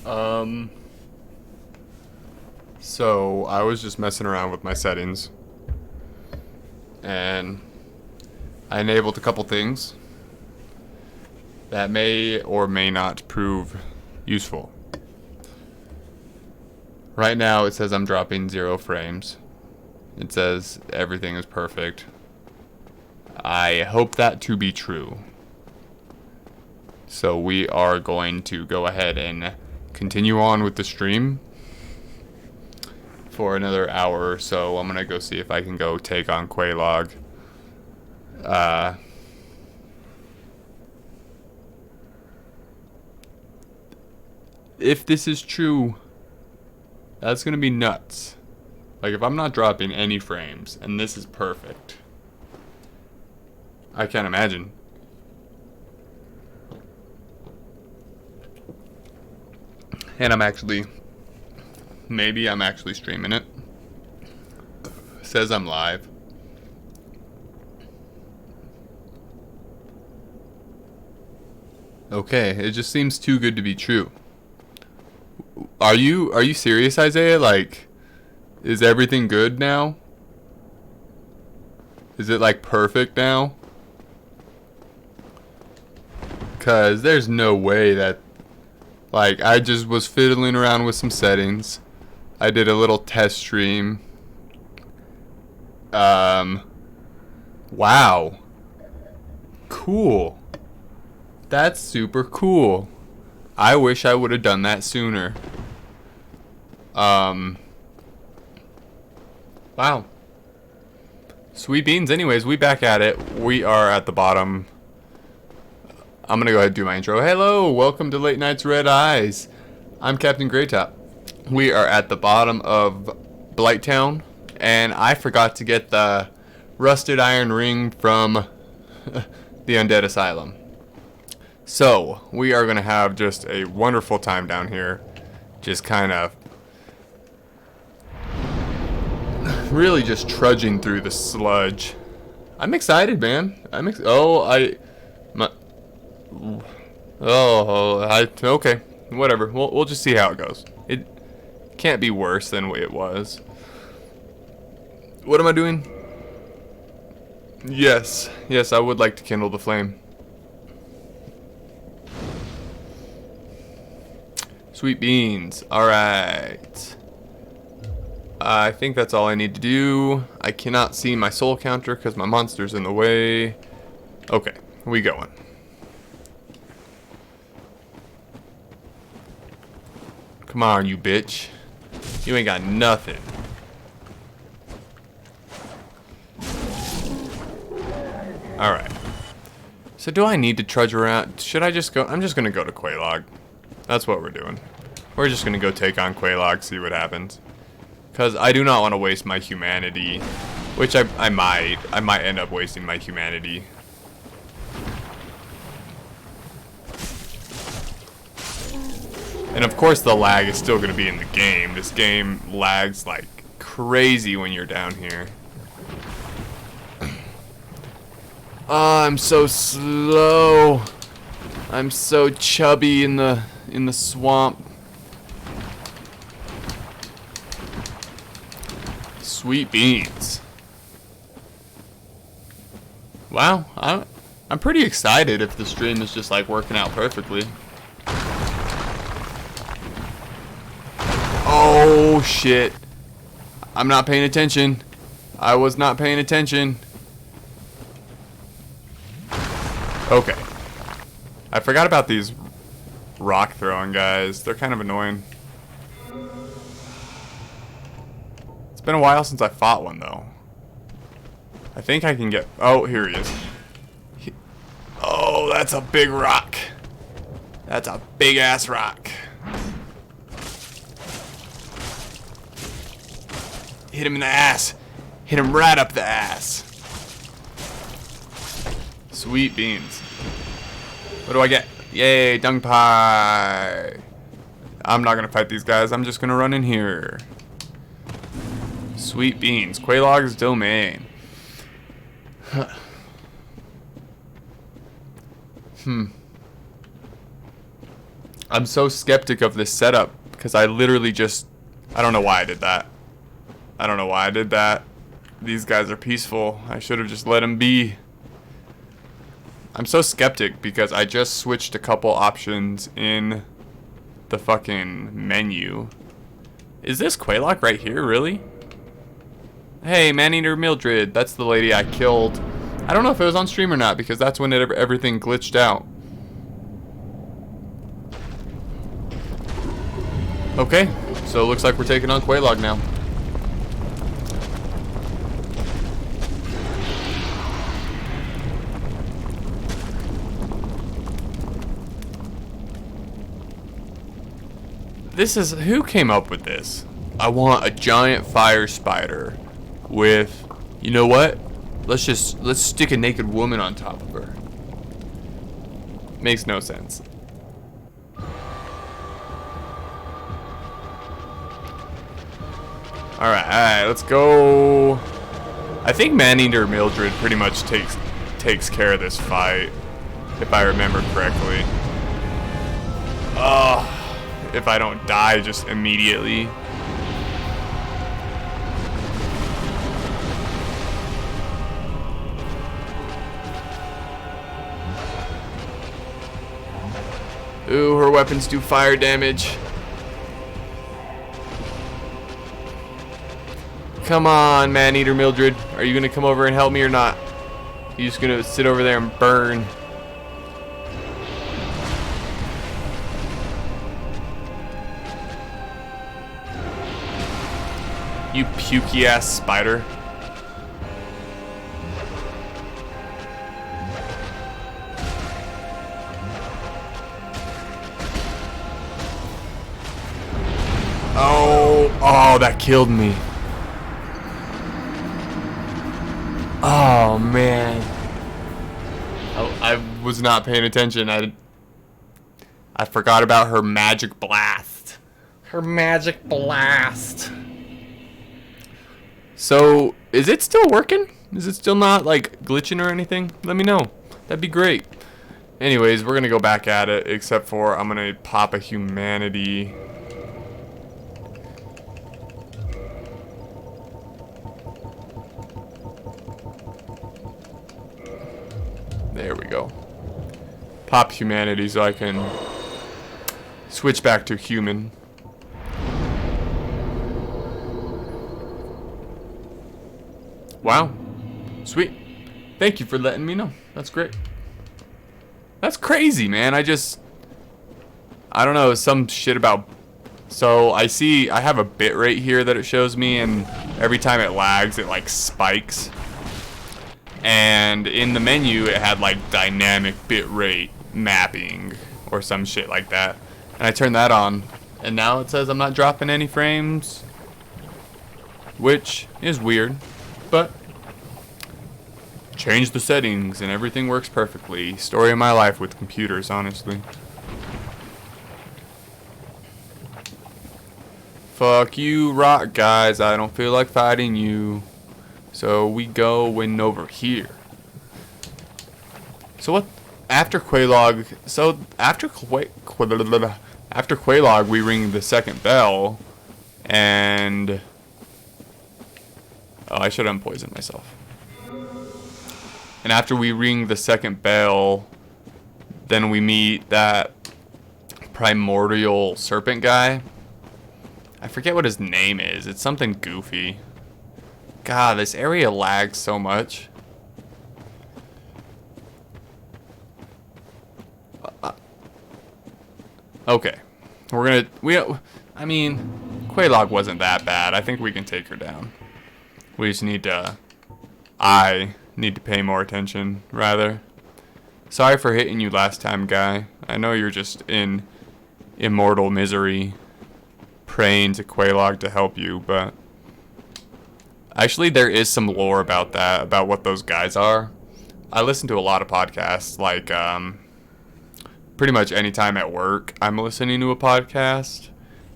Um, so I was just messing around with my settings and I enabled a couple things that may or may not prove useful. Right now it says I'm dropping 0 frames. It says everything is perfect. I hope that to be true. So we are going to go ahead and continue on with the stream for another hour or so. I'm gonna go see if I can go take on Quelaag. If this is true, that's gonna be nuts. Like, if I'm not dropping any frames and this is perfect, I can't imagine. And maybe I'm actually streaming it. Says I'm live. Okay, it just seems too good to be true. Are you serious, Isaiah? Like, is everything good now? Is it like perfect now? 'Cause there's no way that, like, I just was fiddling around with some settings. I did a little test stream. Wow. Cool. That's super cool. I wish I would have done that sooner. Wow. Sweet beans. Anyways, we back at it. We are at the bottom. I'm gonna go ahead and do my intro. Hello, welcome to Late Nights Red Eyes. I'm Captain Greytop. We are at the bottom of Blighttown, and I forgot to get the rusted iron ring from the Undead Asylum. So, we are gonna have just a wonderful time down here. Just kind of really just trudging through the sludge. I'm excited, man. Okay, whatever. We'll just see how it goes. It can't be worse than it was. What am I doing? Yes, I would like to kindle the flame. Sweet beans. Alright. I think that's all I need to do. I cannot see my soul counter because my monster's in the way. Okay, we going. Come on, you bitch. You ain't got nothing. Alright. So do I need to trudge around? Should I just go? I'm just gonna go to Quelaag. That's what we're doing. We're just gonna go take on Quelaag, see what happens. Because I do not want to waste my humanity. Which I might. I might end up wasting my humanity. And of course the lag is still going to be in the game. This game lags like crazy when you're down here. Oh, I'm so slow. I'm so chubby in the swamp. Sweet beans. Wow, I'm pretty excited if the stream is just like working out perfectly. Oh shit. I'm not paying attention. I was not paying attention. Okay. I forgot about these rock throwing guys. They're kind of annoying. It's been a while since I fought one though. I think I can get... Oh, here he is. Oh, that's a big rock. That's a big ass rock. Hit him in the ass. Hit him right up the ass. Sweet beans. What do I get? Yay, dung pie. I'm not gonna fight these guys. I'm just gonna run in here. Sweet beans. Quelaag's domain. I'm so skeptic of this setup because I literally just, I don't know why I did that. I don't know why I did that. These guys are peaceful. I should have just let them be. I'm so skeptic because I just switched a couple options in the fucking menu. Is this Quelaag right here, really? Hey, Maneater Mildred. That's the lady I killed. I don't know if it was on stream or not because that's when everything glitched out. Okay, so it looks like we're taking on Quelaag now. This is, who came up with this? I want a giant fire spider with, you know what? Let's stick a naked woman on top of her. Makes no sense. Alright, let's go. I think Maneater Mildred pretty much takes care of this fight, if I remember correctly. If I don't die just immediately. Ooh, her weapons do fire damage. Come on, Maneater Mildred. Are you gonna come over and help me or not? You just gonna sit over there and burn? You pukey ass spider. Oh, that killed me. Oh man. I was not paying attention. I forgot about her magic blast. Her magic blast. So, is it still working? Is it still not like glitching or anything? Let me know. That'd be great. Anyways, we're gonna go back at it, except for I'm gonna pop a humanity. There we go. Pop humanity so I can switch back to human. Wow. Sweet. Thank you for letting me know. That's great. That's crazy, man. I don't know, some shit about... So, I have a bit rate here that it shows me, and every time it lags, it, like, spikes. And in the menu, it had, like, dynamic bit rate mapping, or some shit like that. And I turned that on, and now it says I'm not dropping any frames, which is weird. But change the settings and everything works perfectly. Story of my life with computers, honestly. Fuck you, rock guys. I don't feel like fighting you. So we going over here. So what? After Quelaag. So after Quelaag, we ring the second bell, and oh, I should unpoison myself. And after we ring the second bell, then we meet that primordial serpent guy. I forget what his name is. It's something goofy. God, this area lags so much. Okay. I mean, Quelaag wasn't that bad. I think we can take her down. We just need to... I need to pay more attention, rather. Sorry for hitting you last time, guy. I know you're just in immortal misery, praying to Quelaag to help you, but... Actually, there is some lore about that, about what those guys are. I listen to a lot of podcasts, like, pretty much any time at work, I'm listening to a podcast.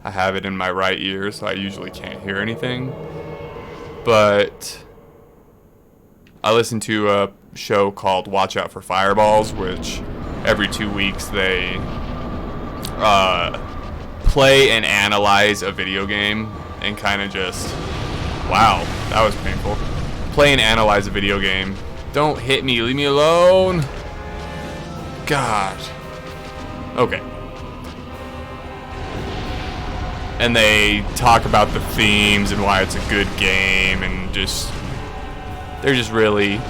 I have it in my right ear, so I usually can't hear anything. But I listen to a show called Watch Out for Fireballs, which every 2 weeks they play and analyze a video game and kind of just, wow, that was painful. Play and analyze a video game. Don't hit me, leave me alone. God. Okay. And they talk about the themes and why it's a good game, and just, they're just really,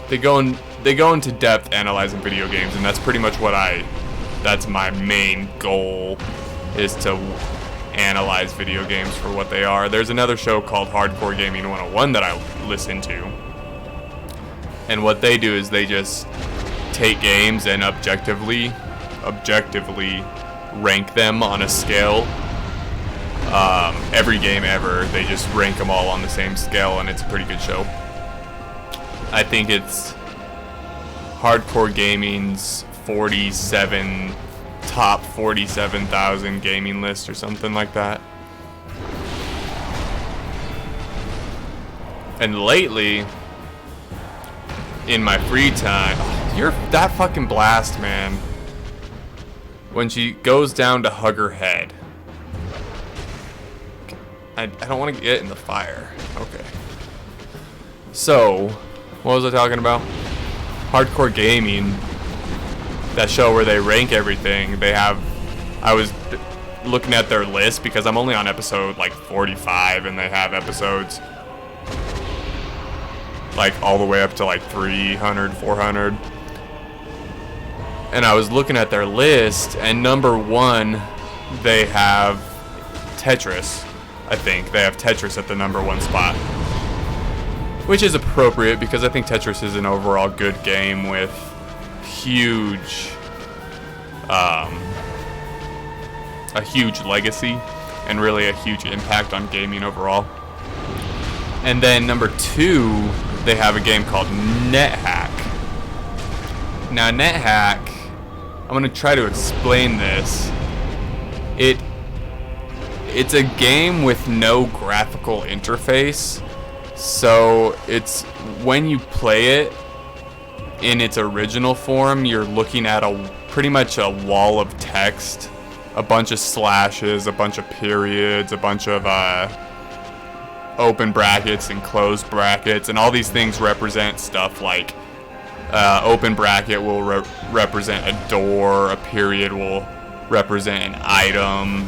they go into depth analyzing video games, and that's pretty much that's my main goal, is to analyze video games for what they are. There's another show called Hardcore Gaming 101 that I listen to, and what they do is they just take games and objectively rank them on a scale. Every game ever, they just rank them all on the same scale, and it's a pretty good show. I think it's Hardcore Gaming's top 47,000 gaming list or something like that. And lately, in my free time, you're that fucking blast, man. When she goes down to hug her head. I don't want to get in the fire. Okay. So, what was I talking about? Hardcore Gaming. That show where they rank everything. I was looking at their list because I'm only on episode like 45, and they have episodes like all the way up to like 300, 400. And I was looking at their list, and number one, they have Tetris. I think they have Tetris at the number one spot, which is appropriate because I think Tetris is an overall good game with a huge legacy and really a huge impact on gaming overall. And then number two, they have a game called NetHack. Now NetHack, I'm going to try to explain this. It's a game with no graphical interface. So it's, when you play it in its original form, you're looking at pretty much a wall of text, a bunch of slashes, a bunch of periods, a bunch of open brackets and closed brackets, and all these things represent stuff like open bracket will represent a door, a period will represent an item,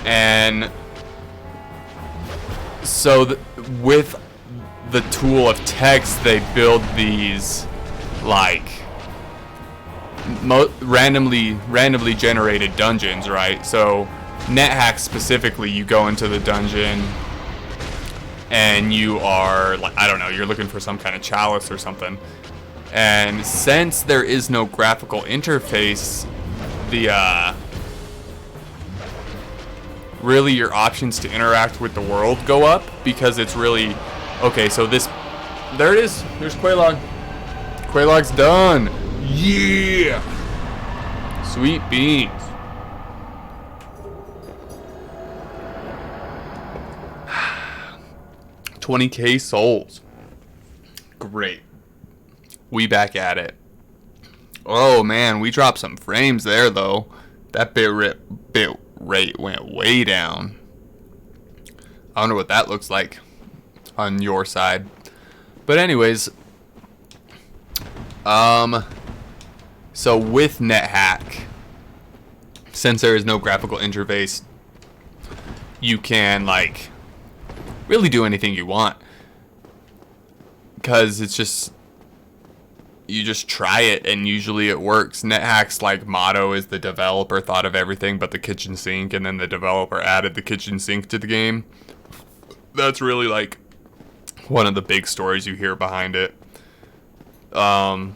and so with the tool of text, they build these like randomly generated dungeons, right? So NetHack specifically, you go into the dungeon and you are like, I don't know, you're looking for some kind of chalice or something. And since there is no graphical interface, really your options to interact with the world go up, because it's really, okay, so there it is. There's Quelaag. Quelaag's done. Yeah. Sweet beans. $20,000 souls. Great. We back at it. Oh man, we dropped some frames there though. That bit rate went way down. I wonder what that looks like on your side. But anyways, so with NetHack, since there is no graphical interface, you can like really do anything you want, because it's just, you just try it and usually it works. NetHack's like motto is the developer thought of everything but the kitchen sink, and then the developer added the kitchen sink to the game. That's really like one of the big stories you hear behind it. I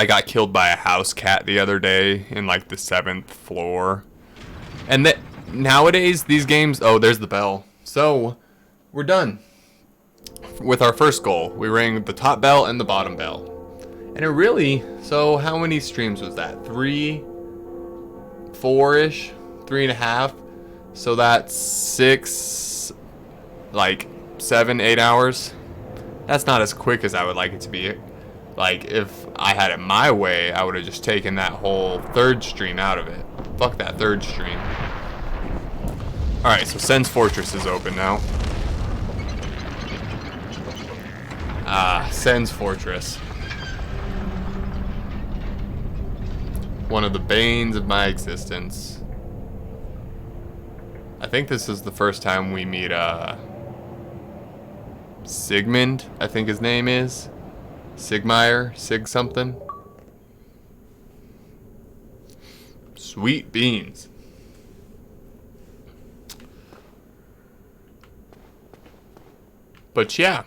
got killed by a house cat the other day in like the 7th floor. And that nowadays these games, oh, there's the bell. So we're done with our first goal. We rang the top bell and the bottom bell. And it really, so how many streams was that? 3, 4-ish, 3.5. So that's 6, like 7, 8 hours. That's not as quick as I would like it to be. Like, if I had it my way, I would have just taken that whole third stream out of it. Fuck that third stream. Alright, so Sen's Fortress is open now. Sen's Fortress. One of the banes of my existence. I think this is the first time we meet, Sigmund, I think his name is. Sigmire, Sig something. Sweet beans. But yeah.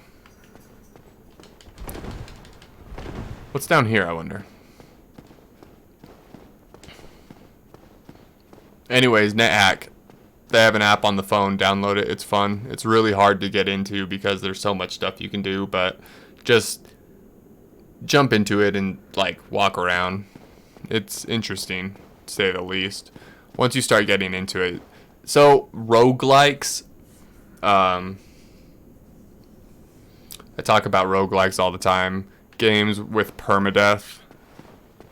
What's down here, I wonder? Anyways, NetHack. They have an app on the phone. Download it. It's fun. It's really hard to get into because there's so much stuff you can do, but just jump into it and, like, walk around. It's interesting, to say the least. Once you start getting into it. So, roguelikes. I talk about roguelikes all the time. Games with permadeath.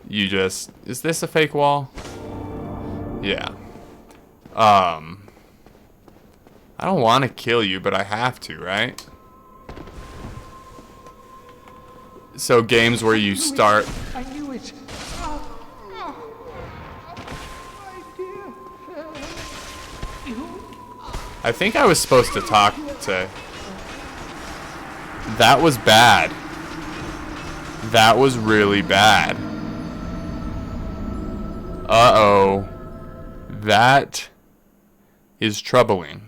You just... Is this a fake wall? Yeah. I don't want to kill you, but I have to, right? So games where you start... I knew it. I think I was supposed to talk to... That was bad. That was really bad. Uh-oh. That is troubling.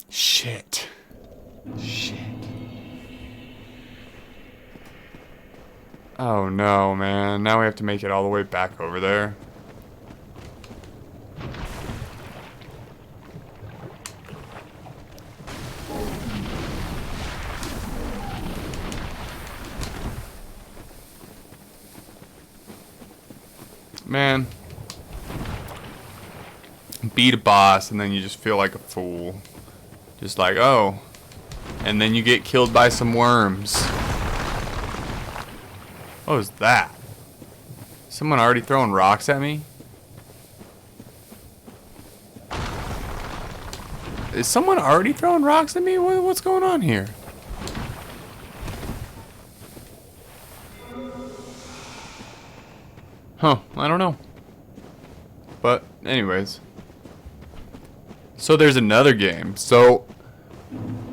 Shit. Shit. Oh no, man. Now we have to make it all the way back over there. Man. Beat a boss and then you just feel like a fool. Just like, oh. And then you get killed by some worms. What was that? Someone already throwing rocks at me? Is someone already throwing rocks at me? What's going on here? Huh, I don't know. But, anyways. So there's another game. So,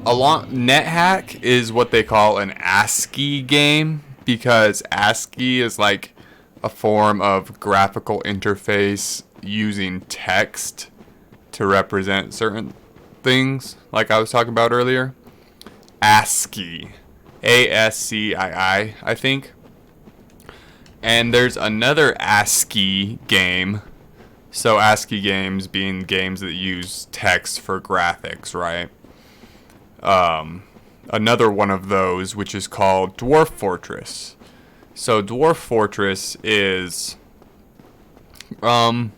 NetHack is what they call an ASCII game, because ASCII is like a form of graphical interface using text to represent certain things, like I was talking about earlier. ASCII. ASCII, I think. And there's another ASCII game. So ASCII games being games that use text for graphics, right? Another one of those, which is called Dwarf Fortress. So Dwarf Fortress is, I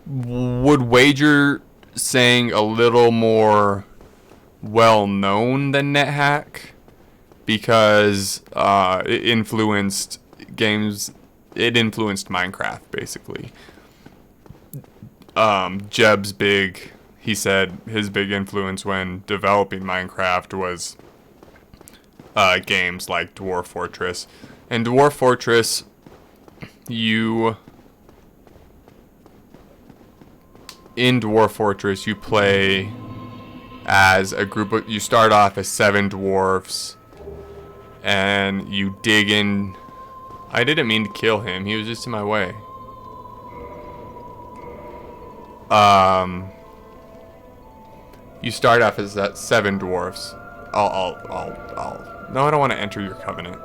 would wager saying a little more well known than NetHack, because it influenced games. It influenced Minecraft, basically. Jeb's big... He said his big influence when developing Minecraft was games like Dwarf Fortress. And Dwarf Fortress, in Dwarf Fortress, you play as a group of... You start off as 7 dwarfs, and you dig in... I didn't mean to kill him. He was just in my way. You start off as that 7 dwarfs. No, I don't want to enter your covenant.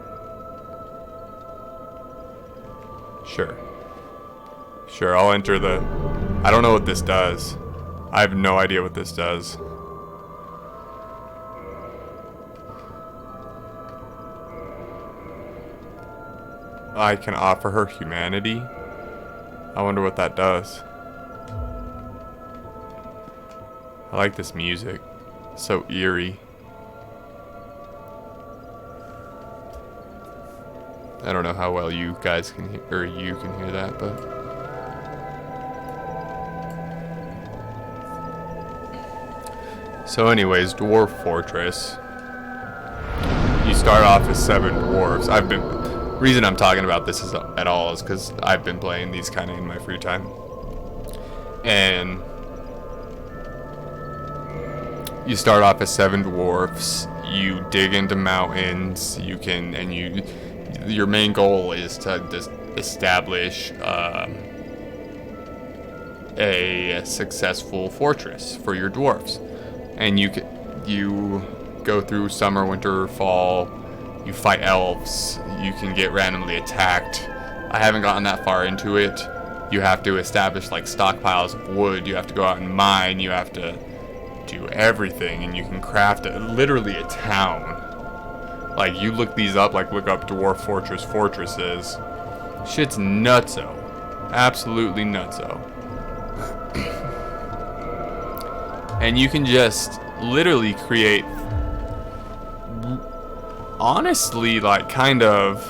Sure. Sure, I'll enter the... I don't know what this does. I have no idea what this does. I can offer her humanity. I wonder what that does. I like this music. So eerie. I don't know how well you guys can hear, or you can hear that, but. So anyways, Dwarf Fortress. You start off as 7 dwarves. Reason I'm talking about this at all is because I've been playing these kind of in my free time. And you start off as 7 dwarfs. You dig into mountains. Your main goal is to establish a successful fortress for your dwarfs. And you go through summer, winter, fall. You fight elves. You can get randomly attacked. I haven't gotten that far into it. You have to establish like stockpiles of wood. You have to go out and mine. You have to do everything, and you can craft literally a town. Like, you look these up, like look up Dwarf Fortress fortresses. Shit's nutso. Absolutely nutso. And you can just literally create, honestly, like kind of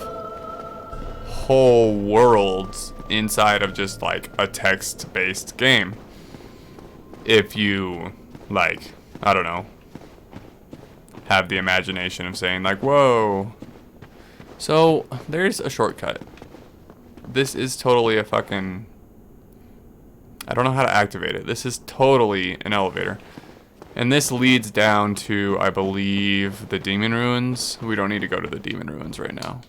whole worlds inside of just like a text-based game. If you, like, I don't know, have the imagination of saying like, whoa. So there's a shortcut. This is totally a fucking, I don't know how to activate it. This is totally an elevator. And this leads down to, I believe, the Demon Ruins. We don't need to go to the Demon Ruins right now.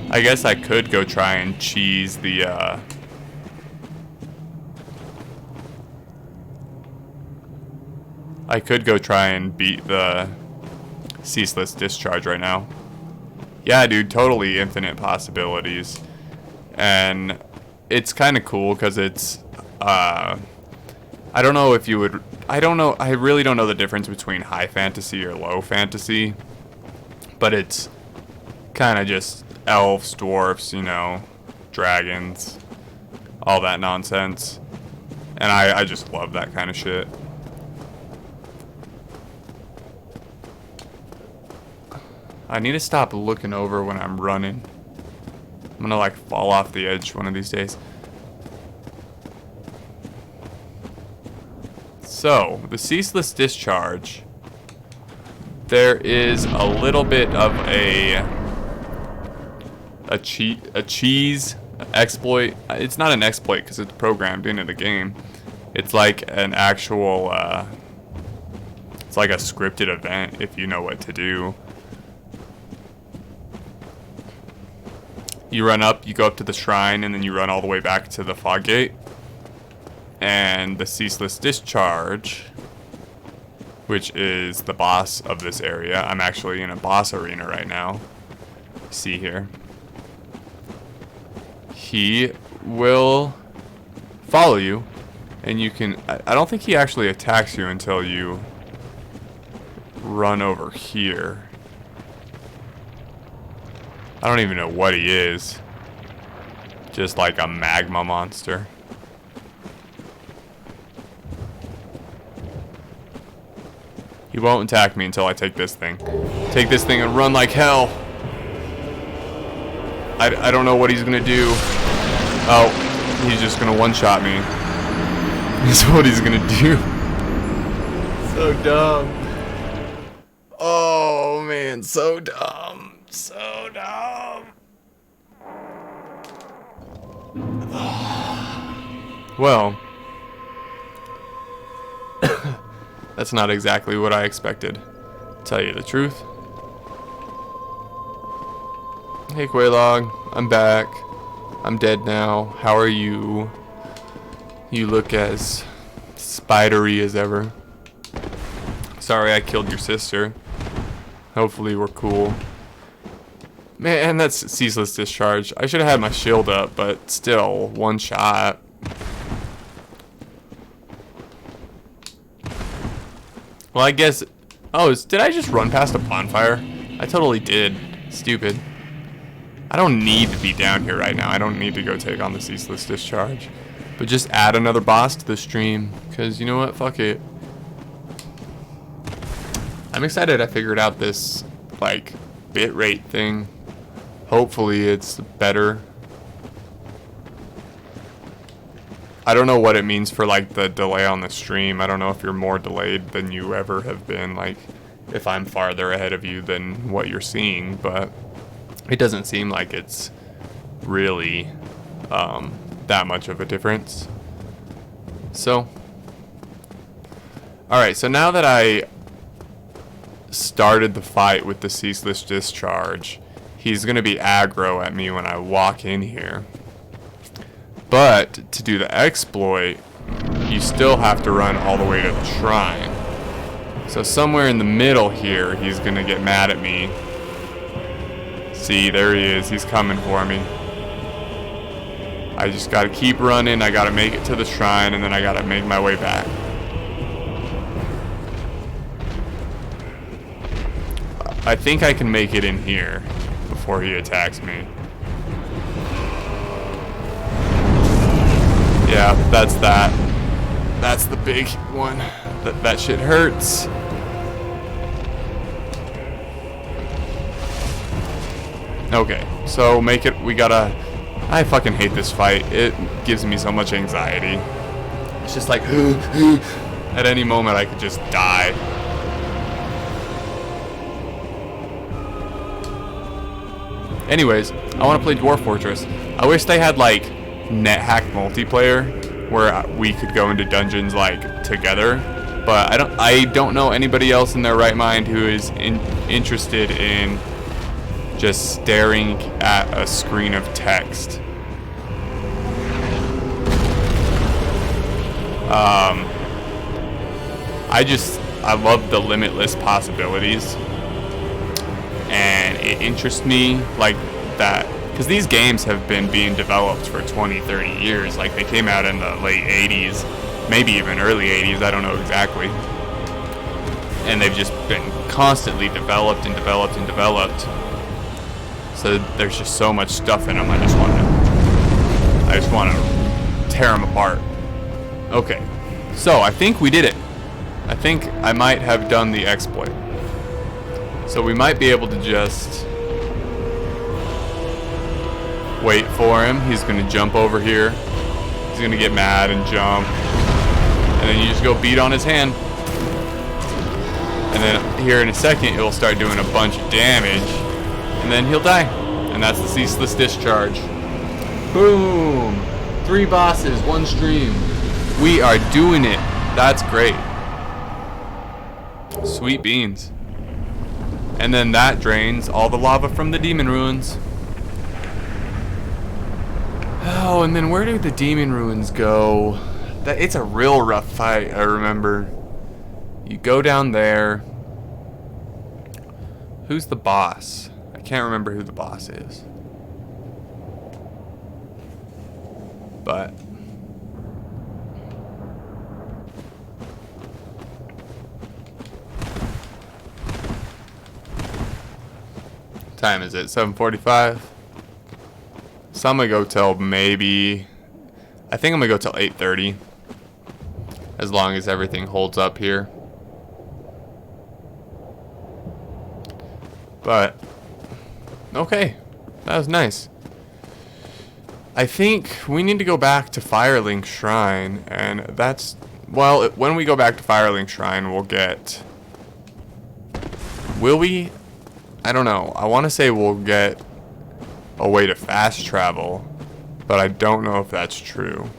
I guess I could go try and cheese the, I could go try and beat the Ceaseless Discharge right now. Yeah, dude, totally infinite possibilities. And it's kind of cool because it's, I don't know if you would, I really don't know the difference between high fantasy or low fantasy. But it's kind of just elves, dwarfs, you know, dragons, all that nonsense. And I just love that kind of shit. I need to stop looking over when I'm running. I'm gonna like fall off the edge one of these days. So, the Ceaseless Discharge. There is a little bit of a cheese exploit. It's not an exploit because it's programmed into the game. It's like an actual, it's like a scripted event if you know what to do. You run up, you go up to the shrine, and then you run all the way back to the fog gate. And the Ceaseless Discharge, which is the boss of this area. I'm actually in a boss arena right now. See here. He will follow you, and you can, I don't think he actually attacks you until you run over here. I don't even know what he is. Just like a magma monster. He won't attack me until I take this thing. Take this thing and run like hell. I don't know what he's gonna do. Oh, he's just gonna one-shot me. That's what he's gonna do. So dumb. Oh man, so dumb. So dumb. Well, that's not exactly what I expected, to tell you the truth. Hey Quaylog, I'm back. I'm dead now. How are you? You look as spidery as ever. Sorry I killed your sister. Hopefully we're cool. Man, that's Ceaseless Discharge. I should have had my shield up, but still, one shot. Well, I guess... Oh, did I just run past a bonfire? I totally did. Stupid. I don't need to be down here right now. I don't need to go take on the Ceaseless Discharge. But But just add another boss to the stream, because you know what? Fuck it. I'm excited I figured out this, like, bitrate thing. Hopefully it's better. I don't know what it means for, like, the delay on the stream. I don't know if you're more delayed than you ever have been, like, if I'm farther ahead of you than what you're seeing, but it doesn't seem like it's really that much of a difference. So, alright, so now that I started the fight with the Ceaseless Discharge, he's going to be aggro at me when I walk in here. But to do the exploit, you still have to run all the way to the shrine. So somewhere in the middle here, he's going to get mad at me. See, there he is. He's coming for me. I just got to keep running. I got to make it to the shrine, and then I got to make my way back. I think I can make it in here before he attacks me. Yeah, that's that. That's the big one. That shit hurts. Okay, so make it. We gotta. I fucking hate this fight. It gives me so much anxiety. It's just like at any moment I could just die. Anyways, I want to play Dwarf Fortress. I wish they had like NetHack multiplayer where we could go into dungeons like together, but I don't know anybody else in their right mind who is interested in just staring at a screen of text. I love the limitless possibilities, and it interests me like that, because these games have been being developed for 20-30 years. Like, they came out in the late 80s, maybe even early 80s, I don't know exactly, and they've just been constantly developed and developed and developed. So there's just so much stuff in them. I just want to tear them apart. Okay, so I think we did it. I think I might have done the exploit. So we might be able to just wait for him. He's going to jump over here. He's going to get mad and jump. And then you just go beat on his hand. And then here in a second, it'll start doing a bunch of damage. And then he'll die. And that's the Ceaseless Discharge. Boom! 3 bosses, 1 stream. We are doing it. That's great. Sweet beans. And then that drains all the lava from the demon ruins. Oh, and then where do the demon ruins go? It's a real rough fight, I remember. You go down there. Who's the boss? I can't remember who the boss is. But time is it? 7:45. So I'm gonna go till maybe, I think I'm gonna go till 8:30, as long as everything holds up here. But okay, that was nice. I think we need to go back to Firelink Shrine, and that's, well, when we go back to Firelink Shrine, we'll get, will we? I don't know. I want to say we'll get a way to fast travel, but I don't know if that's true.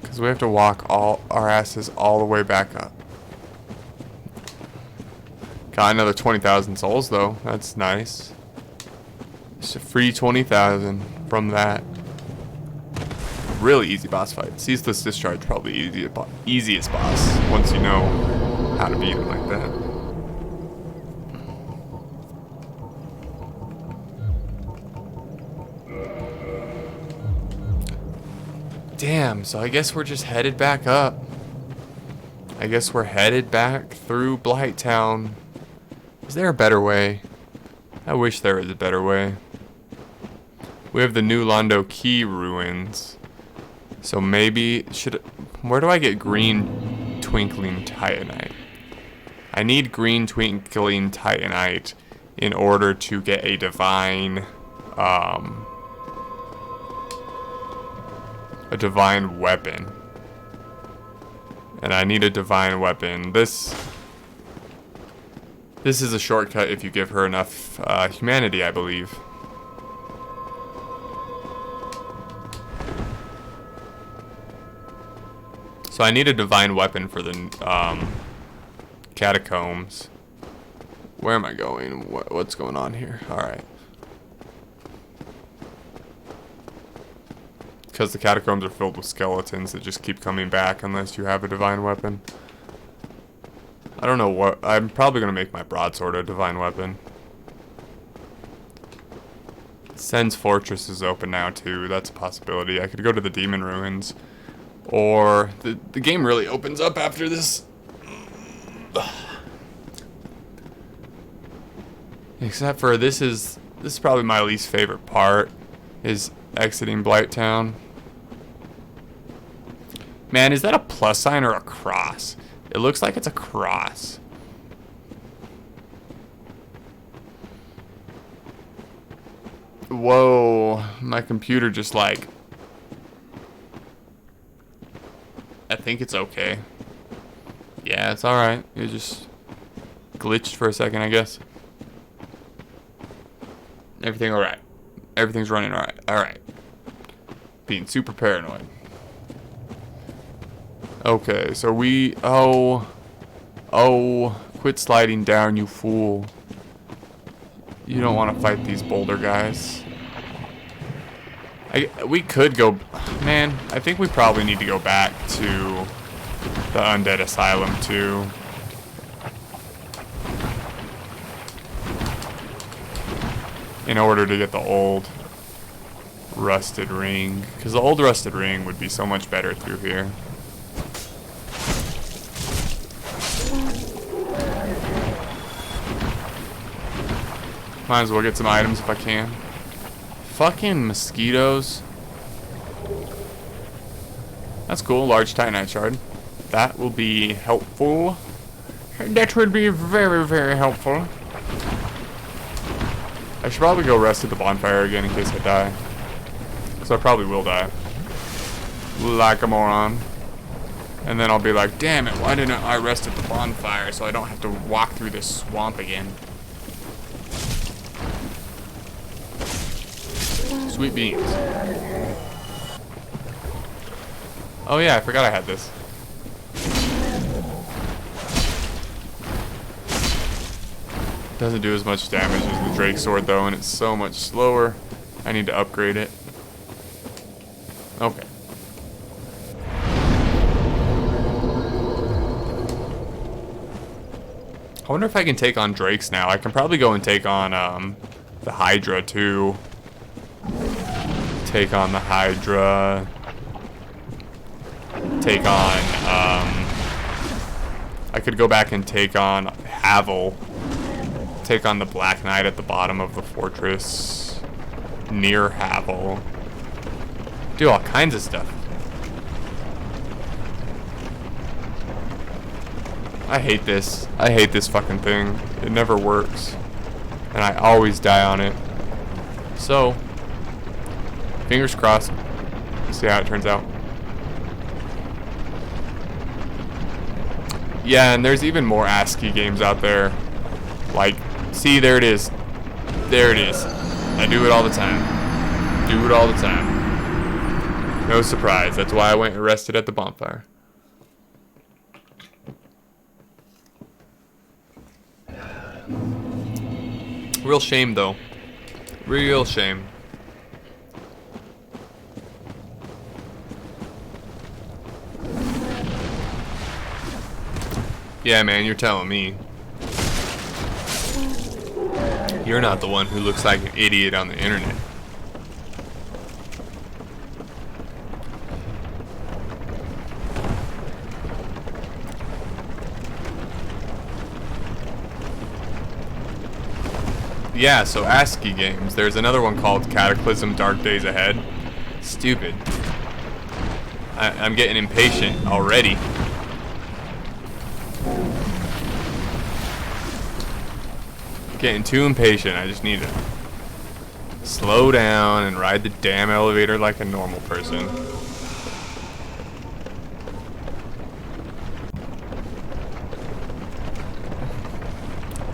Because we have to walk all our asses all the way back up. Got another 20,000 souls though. That's nice. It's a free 20,000 from that. Really easy boss fight. Ceaseless Discharge, probably easiest boss once you know how to beat him like that. Damn, so I guess we're just headed back up. I guess we're headed back through Blighttown. Is there a better way? I wish there was a better way. We have the New Londo Key ruins. So maybe where do I get green twinkling titanite? I need green twinkling titanite in order to get a divine weapon. And I need a divine weapon. This is a shortcut if you give her enough humanity, I believe. So I need a divine weapon for the catacombs. Where am I going? What's going on here? Alright. Because the catacombs are filled with skeletons that just keep coming back unless you have a divine weapon. I don't know what... I'm probably going to make my broadsword a divine weapon. Sen's Fortress is open now too. That's a possibility. I could go to the Demon Ruins. Or... The game really opens up after this. Except for this is probably my least favorite part. Is exiting Blighttown. Man, is that a plus sign or a cross? It looks like it's a cross. Whoa, my computer just like... I think it's okay. Yeah, it's alright. It just glitched for a second, I guess. Everything alright. Everything's running alright. Alright. Being super paranoid. Okay, so we... Oh, quit sliding down, you fool. You don't want to fight these boulder guys. We could go... Man, I think we probably need to go back to the Undead Asylum, too. In order to get the old rusted ring. Because the old rusted ring would be so much better through here. Might as well get some items if I can. Fucking mosquitoes. That's cool, large titanite shard. That will be helpful. That would be very, very helpful. I should probably go rest at the bonfire again in case I die. Because I probably will die. Like a moron. And then I'll be like, damn it, why didn't I rest at the bonfire so I don't have to walk through this swamp again? Sweet beans. Oh yeah, I forgot I had this. Doesn't do as much damage as the Drake Sword though, and it's so much slower. I need to upgrade it. Okay. I wonder if I can take on Drakes now. I can probably go and take on the Hydra too. Take on the Hydra. Take on, I could go back and take on Havel. Take on the Black Knight at the bottom of the fortress. Near Havel. Do all kinds of stuff. I hate this. I hate this fucking thing. It never works. And I always die on it. So... fingers crossed. See how it turns out. Yeah, and there's even more ASCII games out there. Like, see, there it is. There it is. I do it all the time. Do it all the time. No surprise. That's why I went and rested at the bonfire. Real shame, though. Real shame. Yeah, man, you're telling me. You're not the one who looks like an idiot on the internet. yeah, so ASCII games. There's another one called Cataclysm Dark Days Ahead. Stupid. I'm getting impatient already. Getting too impatient. I just need to slow down and ride the damn elevator like a normal person.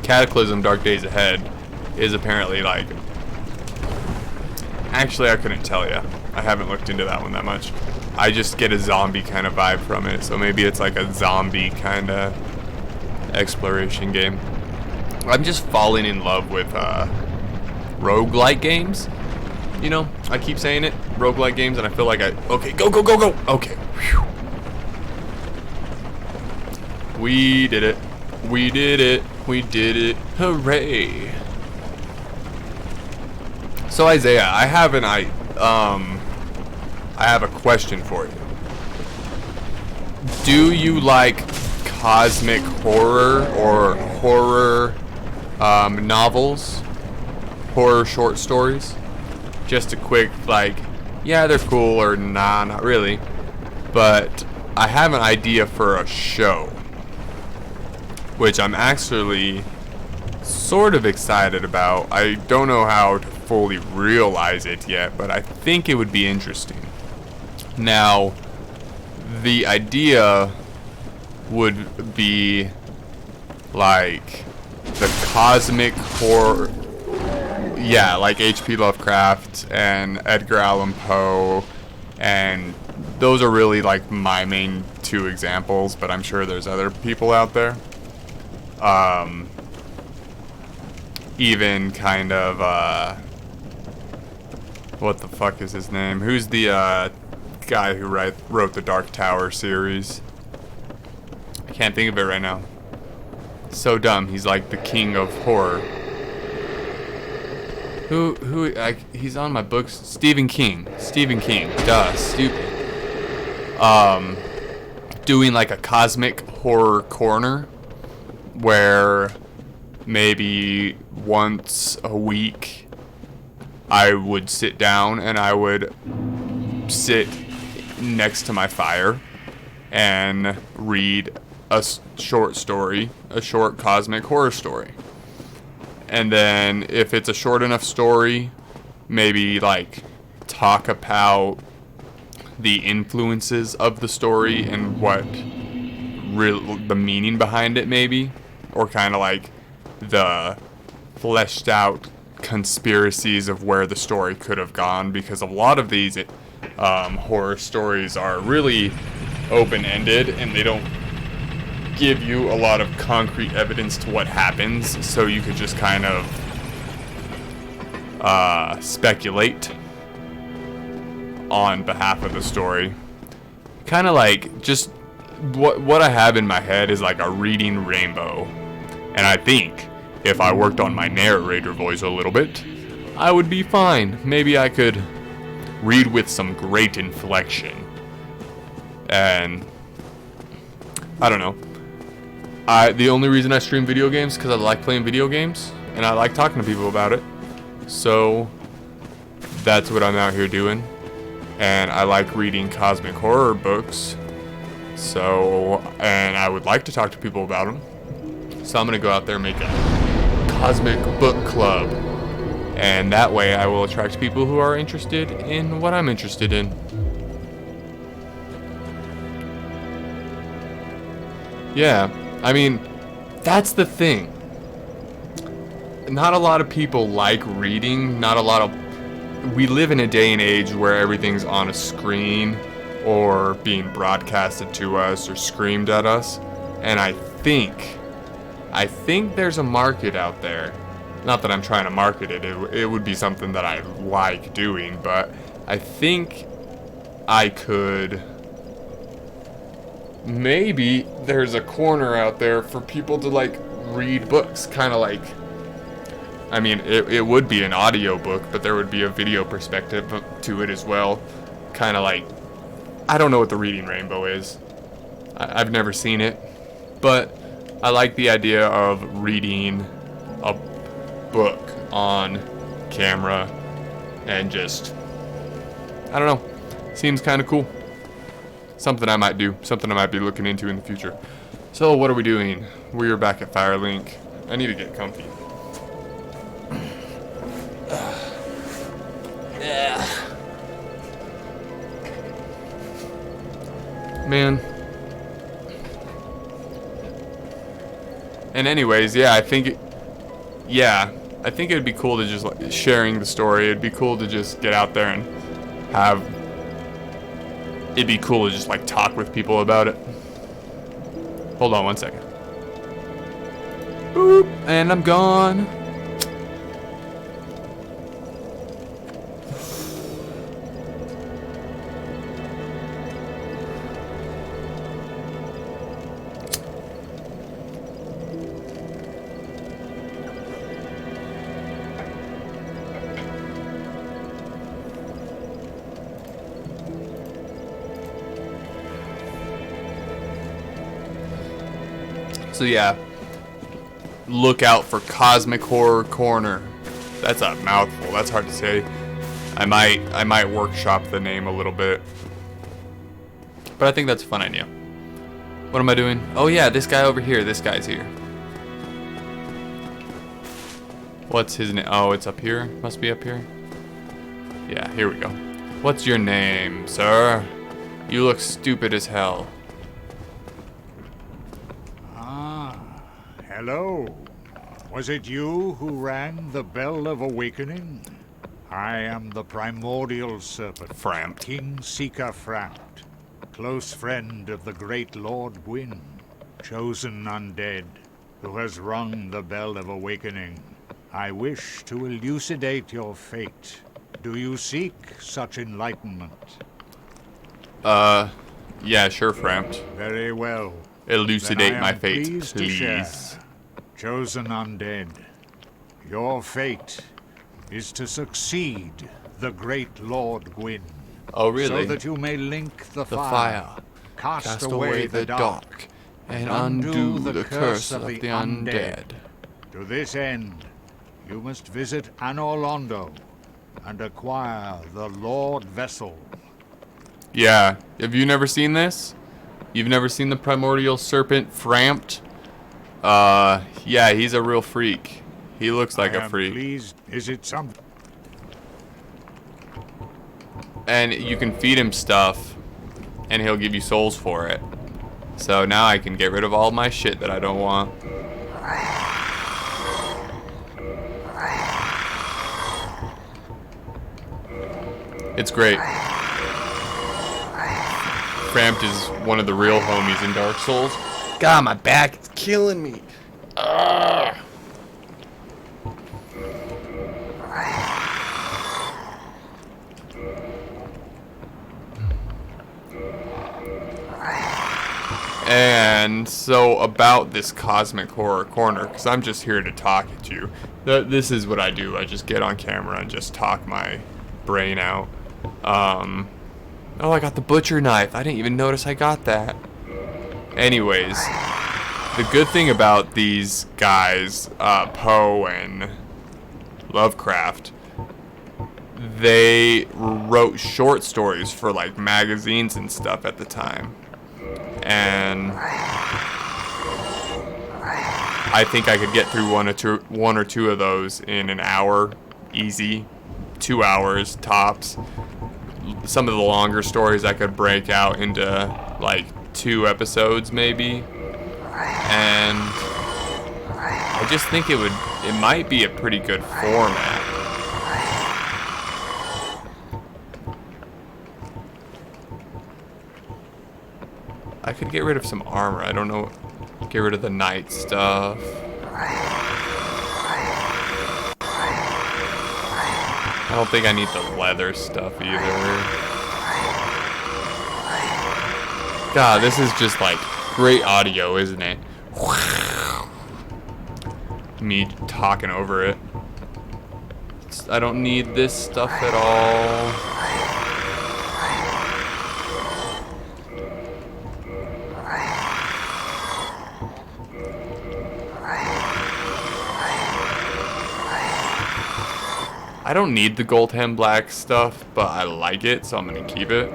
Cataclysm Dark Days Ahead is apparently like... Actually, I couldn't tell you. I haven't looked into that one that much. I just get a zombie kind of vibe from it, so maybe it's like a zombie kind of exploration game. I'm just falling in love with roguelike games. You know, I keep saying it, roguelike games, and I feel like okay, go, go, go, go. Okay. Whew. We did it. We did it. We did it. Hooray. So Isaiah, I have a question for you. Do you like cosmic horror or horror novels? Horror short stories? Just a quick, like, yeah, they're cool, or nah, not really. But I have an idea for a show, which I'm actually sort of excited about. I don't know how to fully realize it yet, but I think it would be interesting. Now, the idea would be like the cosmic horror, yeah, like H.P. Lovecraft and Edgar Allan Poe, and those are really like my main two examples, but I'm sure there's other people out there. Even kind of, what the fuck is his name? Who's the guy who wrote the Dark Tower series? I can't think of it right now. So dumb. He's like the king of horror. He's on my books. Stephen King. Stephen King. Duh. Stupid. Doing like a cosmic horror corner where maybe once a week I would sit down and I would sit next to my fire and read a short story, a short cosmic horror story. And then if it's a short enough story, maybe like talk about the influences of the story and what the meaning behind it maybe, or kind of like the fleshed out conspiracies of where the story could have gone, because a lot of these horror stories are really open-ended and they don't give you a lot of concrete evidence to what happens, so you could just kind of speculate on behalf of the story. Kind of like just what I have in my head is like a reading rainbow, and I think if I worked on my narrator voice a little bit, I would be fine. Maybe I could read with some great inflection. And I don't know. The only reason I stream video games is because I like playing video games and I like talking to people about it. So that's what I'm out here doing. And I like reading cosmic horror books. So, and I would like to talk to people about them. So I'm going to go out there and make a cosmic book club. And that way I will attract people who are interested in what I'm interested in. Yeah, I mean, that's the thing. Not a lot of people like reading. We live in a day and age where everything's on a screen or being broadcasted to us or screamed at us. And I think there's a market out there. Not that I'm trying to market it. It would be something that I like doing, but I think I could... Maybe there's a corner out there for people to like read books, kind of like, I mean, it would be an audio book, but there would be a video perspective to it as well. Kind of like, I don't know what the reading rainbow is. I've never seen it, but I like the idea of reading a book on camera and just, I don't know, seems kind of cool. Something I might do, something I might be looking into in the future. So what are we doing? We're back at Firelink. I need to get comfy. Man. And anyways, yeah, I think it'd be cool to just like sharing the story. It'd be cool to just get out there and it'd be cool to just like talk with people about it. Hold on one second. Boop, and I'm gone. So yeah, look out for Cosmic Horror Corner. That's a mouthful. That's hard to say. I might workshop the name a little bit, but I think that's a fun idea. What am I doing? Oh yeah, this guy over here. This guy's here. What's his name? Oh, it's up here. Must be up here. Yeah, here we go. What's your name, sir? You look stupid as hell. Hello. Was it you who rang the bell of awakening? I am the primordial serpent, Frampt. King Seeker Frampt, close friend of the great Lord Gwyn, chosen undead, who has rung the bell of awakening. I wish to elucidate your fate. Do you seek such enlightenment? Yeah, sure, Frampt. Very well. Elucidate Then I my am fate, pleased to share. please. Chosen undead, your fate is to succeed the great Lord Gwyn. Oh, really? So that you may link the The fire, fire. cast away the dark, and undo the curse of the undead. To this end, you must visit Anor Londo and acquire the Lord Vessel. Yeah, have you never seen this? You've never seen the primordial serpent Frampt? Yeah, he's a real freak. He looks like I a am freak. pleased. Is it something? And you can feed him stuff, and he'll give you souls for it. So now I can get rid of all my shit that I don't want. It's great. Frampt is one of the real homies in Dark Souls. God, my back is killing me. Ugh. And so about this Cosmic Horror Corner, because I'm just here to talk at you. This is what I do. I just get on camera and just talk my brain out. Oh, I got the butcher knife. I didn't even notice I got that. Anyways, the good thing about these guys, Poe and Lovecraft, they wrote short stories for like magazines and stuff at the time. And I think I could get through one or two of those in an hour, easy, 2 hours tops. Some of the longer stories I could break out into like 2 episodes maybe. And I just think it might be a pretty good format. I could get rid of some armor. I don't know. Get rid of the knight stuff. I don't think I need the leather stuff either. God, this is just like great audio, isn't it? Me talking over it. I don't need this stuff at all. I don't need the Goldham Black stuff, but I like it, so I'm gonna keep it.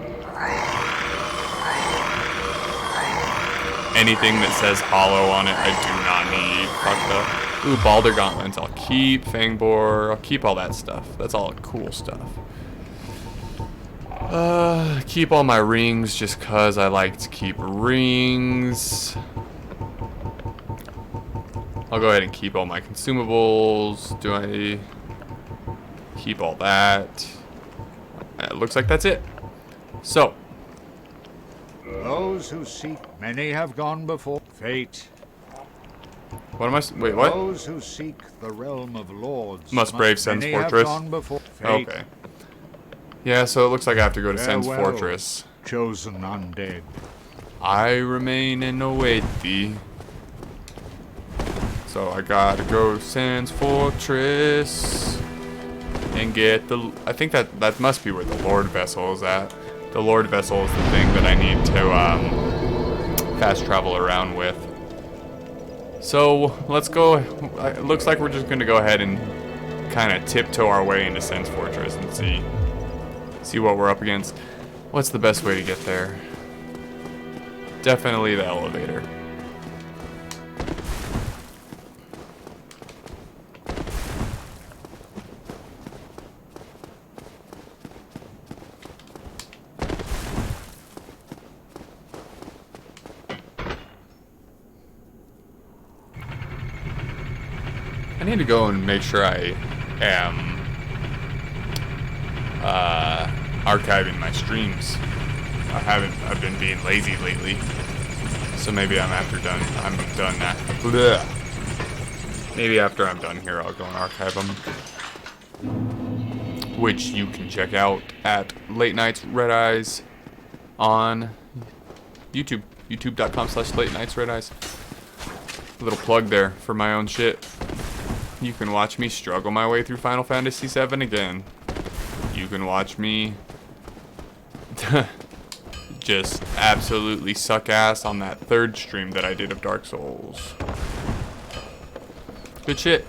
Anything that says hollow on it, I do not need. Fuck that. Ooh, Balder Gauntlets, I'll keep. Fangbore, I'll keep all that stuff. That's all cool stuff. Keep all my rings just cause I like to keep rings. I'll go ahead and keep all my consumables. Do I keep all that? It looks like that's it. So. Those who seek, many have gone before. Fate. What am I? Wait, what? Those who seek the realm of lords must brave Sen's many have Fortress. gone before. Fate. Okay. Yeah, so it looks like I have to go to Sen's Farewell, Fortress. chosen undead. I remain and await thee. So I gotta go to Sen's Fortress and get the. I think that must be where the Lord Vessel is at. The Lord Vessel is the thing that I need to fast travel around with. So let's go. It looks like we're just gonna go ahead and kind of tiptoe our way into Sen's Fortress and see what we're up against. What's the best way to get there? Definitely the elevator. I need to go and make sure I am archiving my streams. I've been being lazy lately. So maybe I'm done that. Blech. Maybe after I'm done here, I'll go and archive them. Which you can check out at Late Nights Red Eyes on YouTube. YouTube.com/Late Nights Red Eyes. A little plug there for my own shit. You can watch me struggle my way through Final Fantasy VII again. You can watch me just absolutely suck ass on that third stream that I did of Dark Souls. Good shit.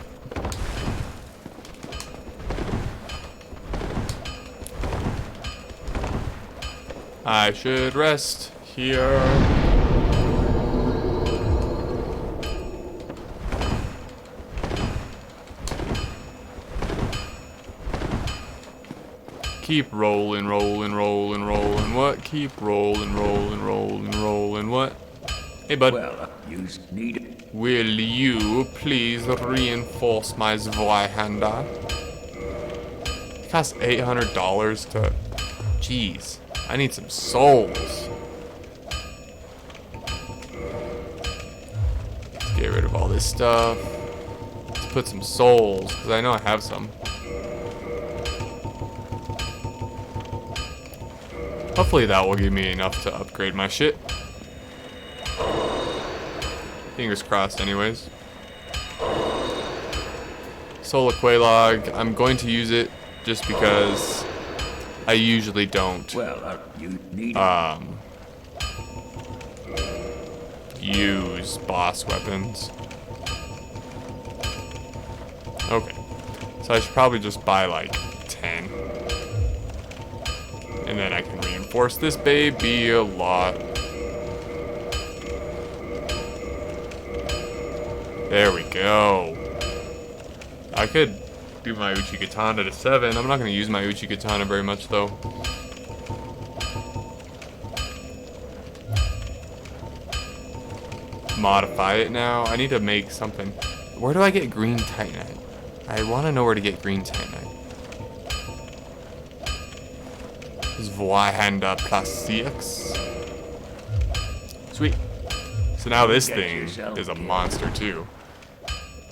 I should rest here. Keep rolling, rolling, rolling, rolling. What? Keep rolling, rolling, rolling, rolling. What? Hey, bud. Well, you need it. Will you please reinforce my Zweihander? It costs $800 to. Jeez, I need some souls. Let's get rid of all this stuff. Let's put some souls, because I know I have some. Hopefully that will give me enough to upgrade my shit. Fingers crossed anyways. Solar Quelaag, I'm going to use it just because I usually don't Well, you need it. use boss weapons. Okay. So I should probably just buy like 10. And then I can reinforce this baby a lot. There we go. I could do my Uchigatana to 7. I'm not going to use my Uchigatana very much though. Modify it now. I need to make something. Where do I get green Titanite? I want to know where to get green Titanite. Zweihander plus 6. Sweet. So now this thing is a monster too.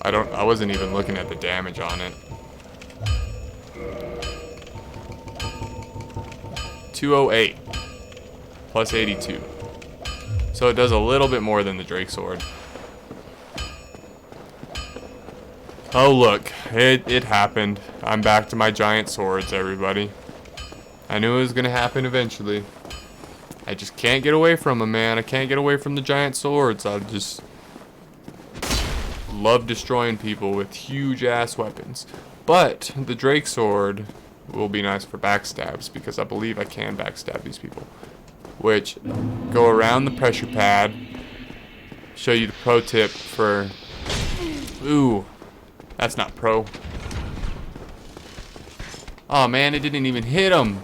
I wasn't even looking at the damage on it. 208 plus 82. So it does a little bit more than the Drake Sword. Oh look, it happened. I'm back to my giant swords, everybody. I knew it was gonna happen eventually. I just can't get away from them, man. I can't get away from the giant swords. I just love destroying people with huge ass weapons. But the Drake Sword will be nice for backstabs because I believe I can backstab these people. Which, go around the pressure pad. Show you the pro tip for... Ooh, that's not pro. Oh man, it didn't even hit him.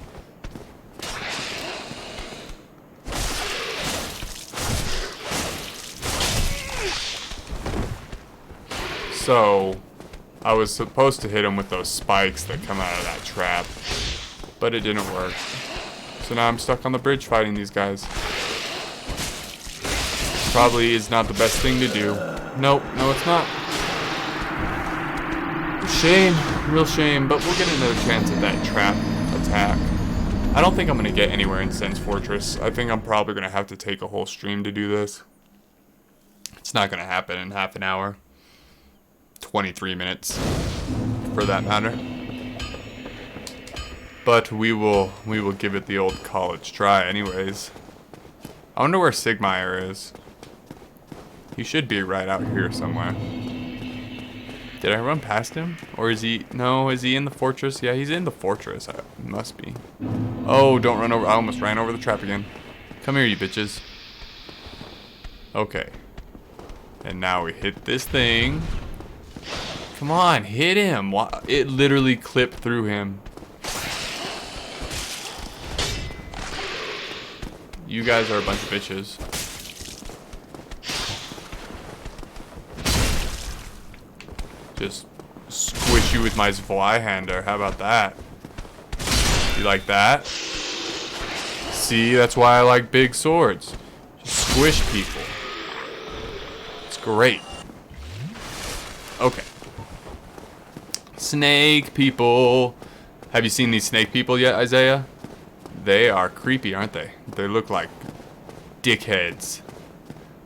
So, I was supposed to hit him with those spikes that come out of that trap, but it didn't work. So now I'm stuck on the bridge fighting these guys. Probably is not the best thing to do. Nope, no it's not. Shame, real shame, but we'll get another chance at that trap attack. I don't think I'm going to get anywhere in Sen's Fortress. I think I'm probably going to have to take a whole stream to do this. It's not going to happen in half an hour. 23 minutes, for that matter. But we will give it the old college try anyways. I wonder where Sigmire is. He should be right out here somewhere. Did I run past him? Or is he... No, is he in the fortress? Yeah, he's in the fortress. He must be. Oh, don't run over... I almost ran over the trap again. Come here, you bitches. Okay. And now we hit this thing. Come on, hit him. It literally clipped through him. You guys are a bunch of bitches. Just squish you with my Zweihander. How about that? You like that? See, that's why I like big swords. Just squish people. It's great. Okay. Snake people. Have you seen these snake people yet, Isaiah? They are creepy, aren't they? They look like dickheads.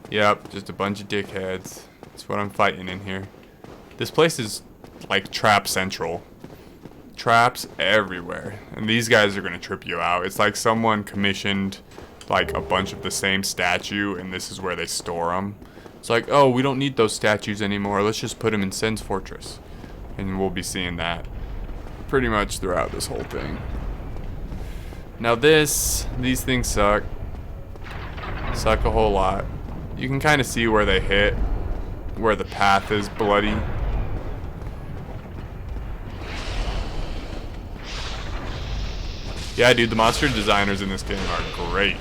Yep, just a bunch of dickheads. That's what I'm fighting in here. This place is like trap central. Traps everywhere. And these guys are gonna trip you out. It's like someone commissioned like a bunch of the same statue and this is where they store them. It's like, oh, we don't need those statues anymore. Let's just put them in Sen's Fortress. And we'll be seeing that pretty much throughout this whole thing. Now these things suck. Suck a whole lot. You can kind of see where they hit. Where the path is bloody. Yeah, dude, the monster designers in this game are great.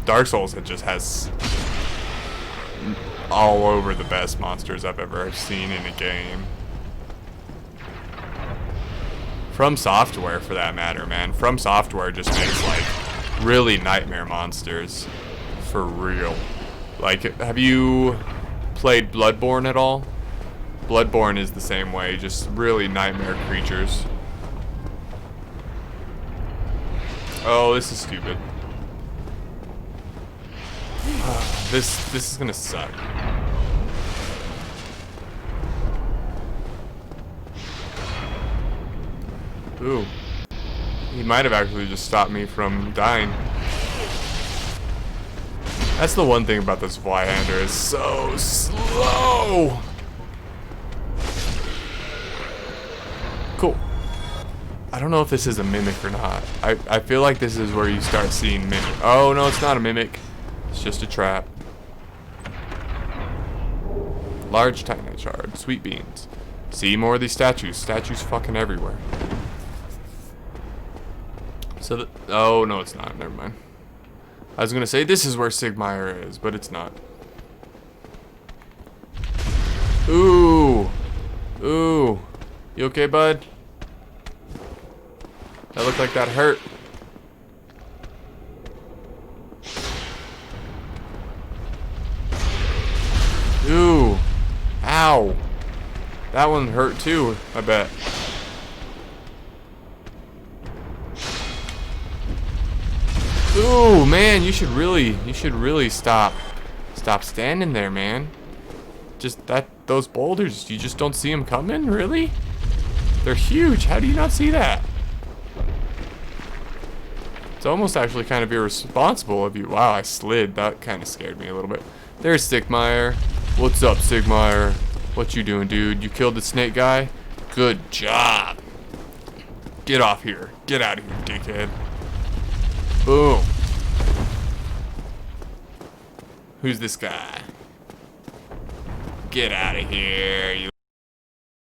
Dark Souls, it just has all over the best monsters I've ever seen in a game. From Software, for that matter, man. From Software just makes, like, really nightmare monsters. For real. Like, have you played Bloodborne at all? Bloodborne is the same way, just really nightmare creatures. Oh, this is stupid. This is gonna suck. Ooh. He might have actually just stopped me from dying. That's the one thing about this Zweihander, is so slow. Cool. I don't know if this is a mimic or not. I feel like this is where you start seeing mimic. Oh, no, it's not a mimic. It's just a trap. Large Titanite shard. Sweet beans. See, more of these statues. Statues fucking everywhere. So, oh, no, it's not. Never mind. I was going to say this is where Sigmire is, but it's not. Ooh. Ooh. You okay, bud? That looked like that hurt. Ooh. Ow. That one hurt too, I bet. Ooh, man, you should really stop standing there, man. Just those boulders, you just don't see them coming, really? They're huge. How do you not see that? It's almost actually kind of irresponsible of you. Wow, I slid. That kind of scared me a little bit. There's Sigmire. What's up, Sigmire? What you doing, dude? You killed the snake guy? Good job. Get off here. Get out of here, dickhead. Boom. Who's this guy? Get out of here, you